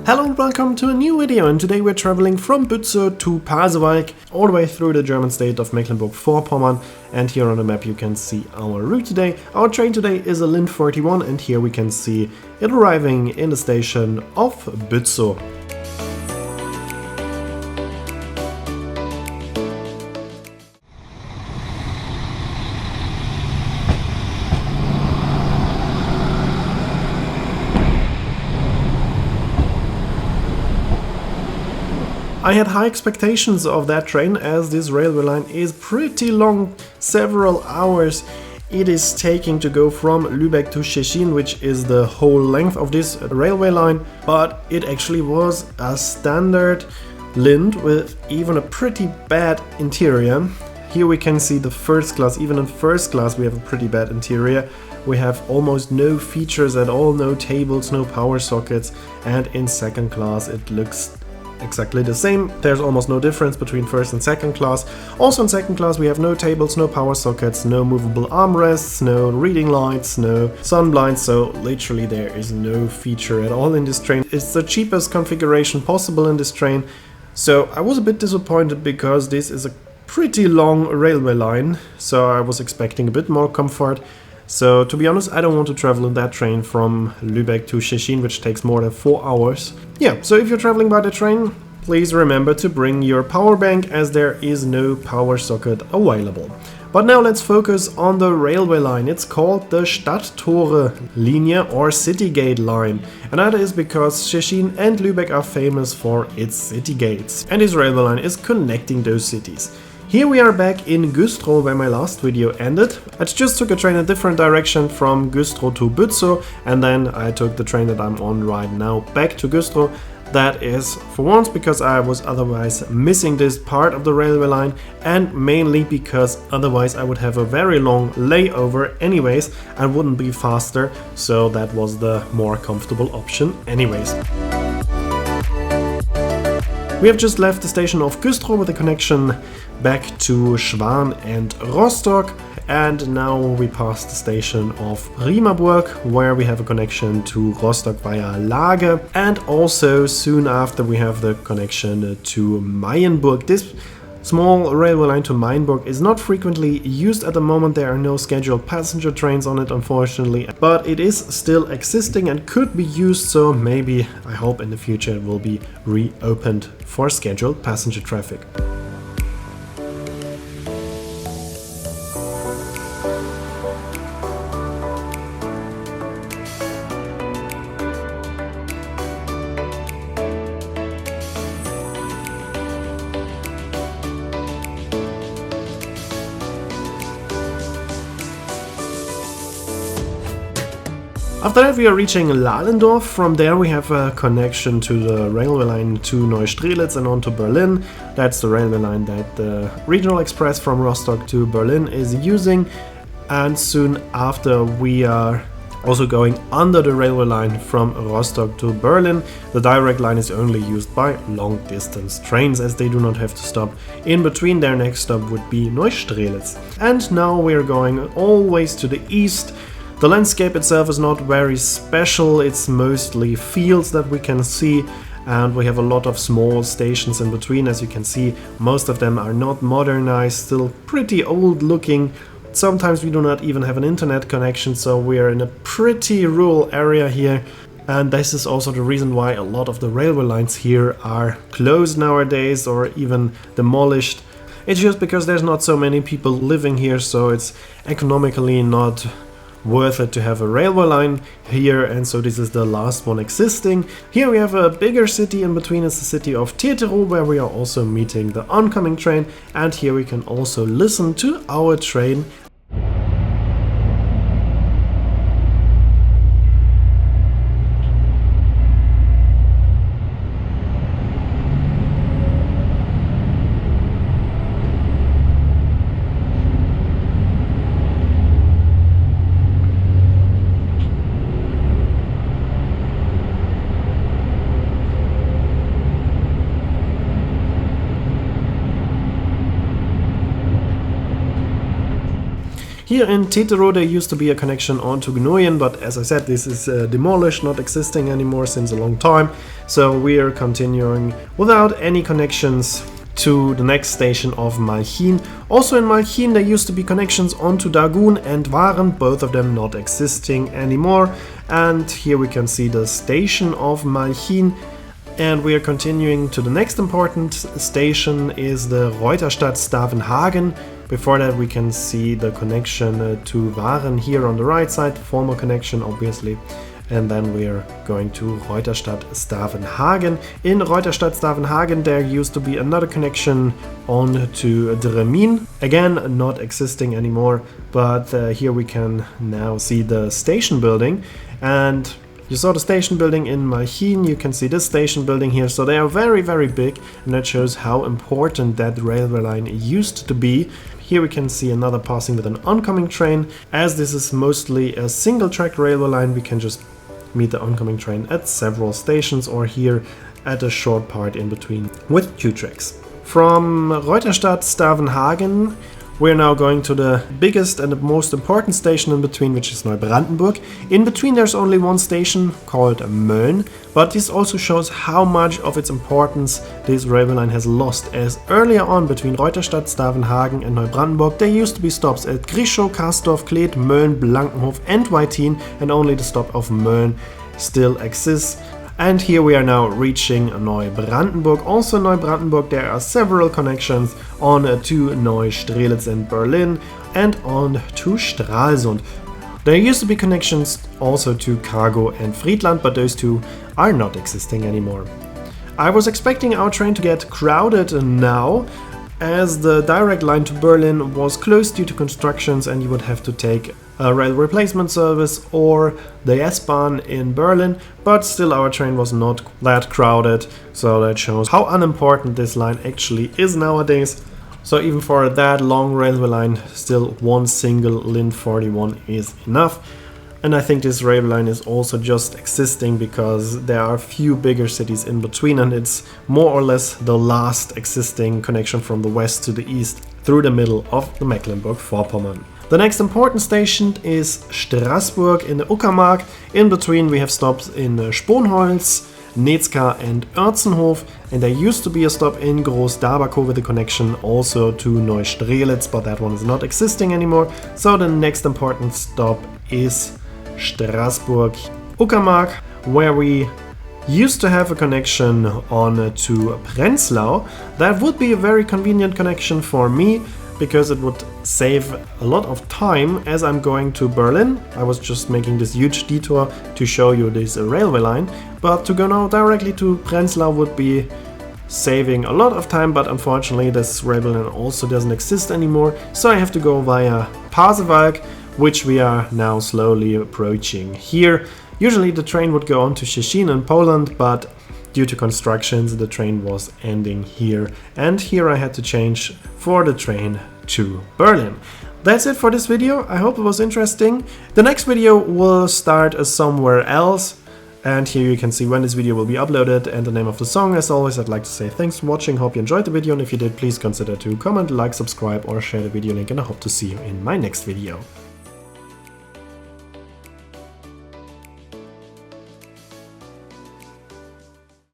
Hello and welcome to a new video, and today we're traveling from Bützow to Pasewalk, all the way through the German state of Mecklenburg-Vorpommern, and here on the map you can see our route today. Our train today is a Lint 41 and here we can see it arriving in the station of Bützow. I had high expectations of that train as this railway line is pretty long, several hours it is taking to go from Lübeck to Szczecin, which is the whole length of this railway line, but it actually was a standard Lint with even a pretty bad interior. Here we can see the first class. Even in first class we have a pretty bad interior. We have almost no features at all, no tables, no power sockets, and in second class it looks exactly the same. There's almost no difference between first and second class. Also in second class we have no tables, no power sockets, no movable armrests, no reading lights, no sun blinds, so literally there is no feature at all in this train. It's the cheapest configuration possible in this train, so I was a bit disappointed because this is a pretty long railway line, so I was expecting a bit more comfort. So to be honest, I don't want to travel in that train from Lübeck to Szczecin, which takes more than 4 hours. Yeah, so if you're traveling by the train, please remember to bring your power bank as there is no power socket available. But now let's focus on the railway line. It's called the Stadttore-Linie or City Gate line. And that is because Szczecin and Lübeck are famous for its city gates. And this railway line is connecting those cities. Here we are back in Güstrow where my last video ended. I just took a train a different direction from Güstrow to Bützow, and then I took the train that I'm on right now back to Güstrow. That is for once because I was otherwise missing this part of the railway line, and mainly because otherwise I would have a very long layover anyways and wouldn't be faster, so that was the more comfortable option anyways. We have just left the station of Güstrow with a connection back to Schwan and Rostock, and now we pass the station of Riemerburg where we have a connection to Rostock via Lage, and also soon after we have the connection to Mayenburg. This small railway line to Mayenburg is not frequently used at the moment. There are no scheduled passenger trains on it, unfortunately, but it is still existing and could be used, so maybe, I hope in the future it will be reopened for scheduled passenger traffic. After that we are reaching Lalendorf. From there we have a connection to the railway line to Neustrelitz and on to Berlin. That's the railway line that the Regional Express from Rostock to Berlin is using. And soon after we are also going under the railway line from Rostock to Berlin. The direct line is only used by long distance trains as they do not have to stop in between. Their next stop would be Neustrelitz. And now we are going always to the east. The landscape itself is not very special, it's mostly fields that we can see, and we have a lot of small stations in between. As you can see, most of them are not modernized, still pretty old looking. Sometimes we do not even have an internet connection, so we are in a pretty rural area here. And this is also the reason why a lot of the railway lines here are closed nowadays or even demolished. It's just because there's not so many people living here, so it's economically not worth it to have a railway line here, and so this is the last one existing. Here we have a bigger city in between. It's the city of Tetero where we are also meeting the oncoming train, and here we can also listen to our train. Here in Tetero there used to be a connection onto Gnoien, but as I said, this is demolished, not existing anymore since a long time. So we are continuing without any connections to the next station of Malchin. Also in Malchin there used to be connections onto Dagun and Waren, both of them not existing anymore. And here we can see the station of Malchin. And we are continuing to the next important station is the Reuterstadt Stavenhagen. Before that we can see the connection to Waren here on the right side, former connection obviously. And then we are going to Reuterstadt Stavenhagen. In Reuterstadt Stavenhagen there used to be another connection on to Dremin. Again, not existing anymore, but here we can now see the station building. And you saw the station building in Malchin, you can see this station building here, so they are very, very big, and that shows how important that railway line used to be. Here we can see another passing with an oncoming train. As this is mostly a single track railway line, we can just meet the oncoming train at several stations or here at a short part in between with 2 tracks. From Reuterstadt Stavenhagen we're now going to the biggest and the most important station in between, which is Neubrandenburg. In between there's only one station called Mölln, but this also shows how much of its importance this railway line has lost, as earlier on between Reuterstadt, Stavenhagen and Neubrandenburg there used to be stops at Grischow, Kastorf, Kleet, Mölln, Blankenhof and Waitin, and only the stop of Mölln still exists. And here we are now reaching Neubrandenburg. Also in Neubrandenburg there are several connections on to Neustrelitz and Berlin and on to Stralsund. There used to be connections also to Cargo and Friedland, but those two are not existing anymore. I was expecting our train to get crowded now, as the direct line to Berlin was closed due to constructions and you would have to take a rail replacement service or the S-Bahn in Berlin, but still our train was not that crowded, so that shows how unimportant this line actually is nowadays. So even for that long railway line, still one single Lint 41 is enough. And I think this railway line is also just existing because there are a few bigger cities in between, and it's more or less the last existing connection from the west to the east through the middle of the Mecklenburg-Vorpommern. The next important station is Straßburg in the Uckermark. In between we have stops in Sponholz, Netzka and Oerzenhof, and there used to be a stop in Groß-Dabakow with a connection also to Neustrelitz, but that one is not existing anymore. So the next important stop is Straßburg Uckermark, where we used to have a connection on to Prenzlau. That would be a very convenient connection for me because it would save a lot of time as I'm going to Berlin. I was just making this huge detour to show you this railway line, but to go now directly to Prenzlau would be saving a lot of time, but unfortunately this railway line also doesn't exist anymore, so I have to go via Pasewalk, which we are now slowly approaching here. Usually the train would go on to Szczecin in Poland, but due to constructions the train was ending here, and here I had to change for the train to Berlin. That's it for this video. I hope it was interesting. The next video will start somewhere else, and here you can see when this video will be uploaded and the name of the song. As always, I'd like to say thanks for watching, hope you enjoyed the video, and if you did, please consider to comment, like, subscribe or share the video link, and I hope to see you in my next video.